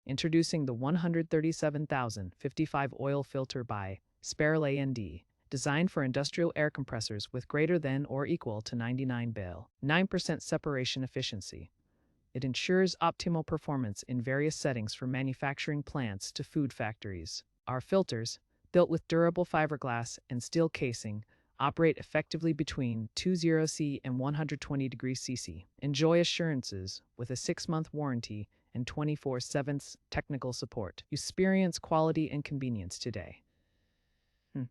Introducing the 137,055 oil filter by Sparrow A&D, designed for industrial air compressors with greater than or equal to 99 bar, 9% separation efficiency. It ensures optimal performance in various settings from manufacturing plants to food factories. Our filters, built with durable fiberglass and steel casing, operate effectively between 20°C and 120°C. Enjoy assurances with a 6-month warranty and 24/7 technical support. Experience quality and convenience today.